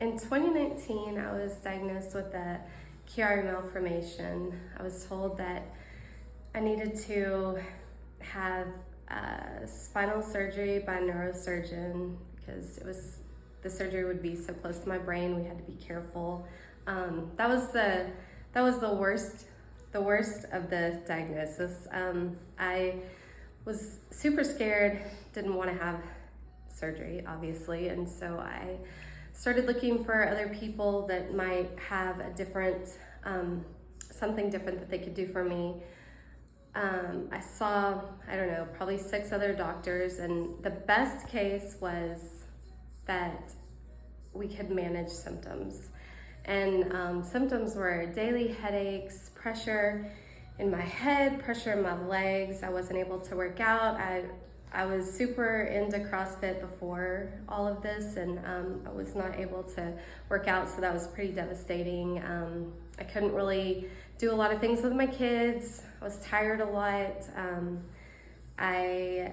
In 2019, I was diagnosed with a Chiari Malformation. I was told that I needed to have spinal surgery by a neurosurgeon because the surgery would be so close to my brain. We had to be careful. That was the worst of the diagnosis. I was super scared, didn't want to have surgery, obviously, and so I started looking for other people that might have a different, something different that they could do for me. I saw, I don't know, probably 6 other doctors, and the best case was that we could manage symptoms. And symptoms were daily headaches, pressure in my head, pressure in my legs. I wasn't able to work out. I was super into CrossFit before all of this, and I was not able to work out, so that was pretty devastating. I couldn't really do a lot of things with my kids. I was tired a lot. I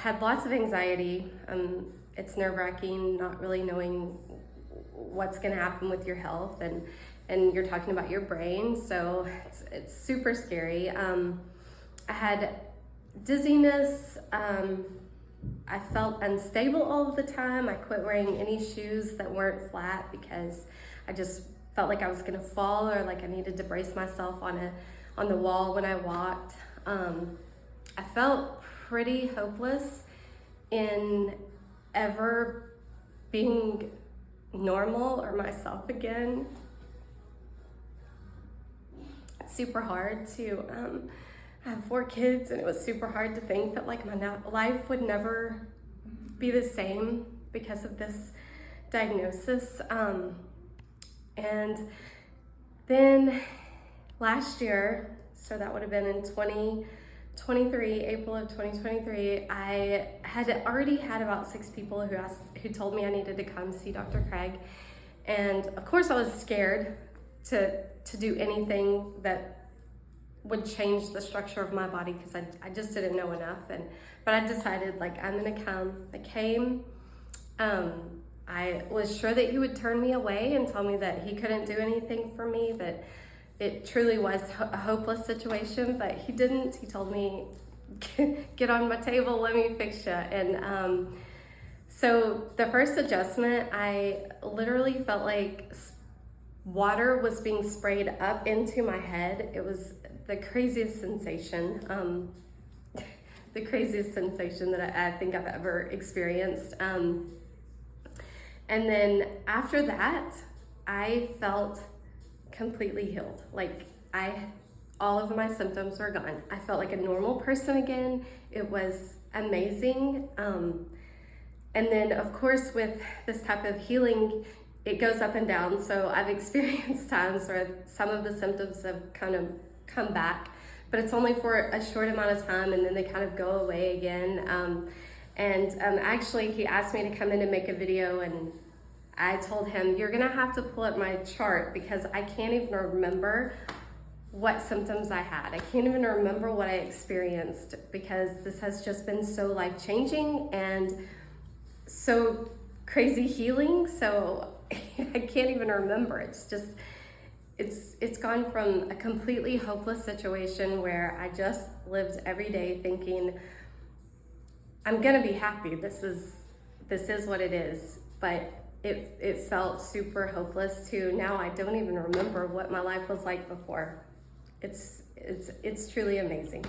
had lots of anxiety. It's nerve-wracking not really knowing what's going to happen with your health, and you're talking about your brain, so it's super scary. I had dizziness. I felt unstable all of the time. I quit wearing any shoes that weren't flat because I just felt like I was gonna fall, or like I needed to brace myself on the wall when I walked. I felt pretty hopeless in ever being normal or myself again. It's super hard to I have 4 kids, and it was super hard to think that like my life would never be the same because of this diagnosis. And then last year, so that would have been in 2023, April of 2023, I had already had about 6 people who told me I needed to come see Dr. Craig. And of course I was scared to do anything that would change the structure of my body because I just didn't know enough. But I decided, like, I'm gonna come. I came. I was sure that he would turn me away and tell me that he couldn't do anything for me, that it truly was a hopeless situation, but he didn't. He told me, get on my table, let me fix you. And so the first adjustment, I literally felt like water was being sprayed up into my head. It was the craziest sensation, the craziest sensation that I think I've ever experienced. And then after that, I felt completely healed. Like all of my symptoms were gone. I felt like a normal person again. It was amazing. And then of course with this type of healing, it goes up and down. So I've experienced times where some of the symptoms have kind of come back, but it's only for a short amount of time, and then they kind of go away again. Actually, he asked me to come in and make a video, and I told him, you're gonna have to pull up my chart because I can't even remember what symptoms I had. I can't even remember what I experienced because this has just been so life-changing and so crazy healing. So I can't even remember. It's just, it's gone from a completely hopeless situation where I just lived every day thinking, I'm gonna be happy. This is what it is. But it felt super hopeless to now I don't even remember what my life was like before. It's truly amazing.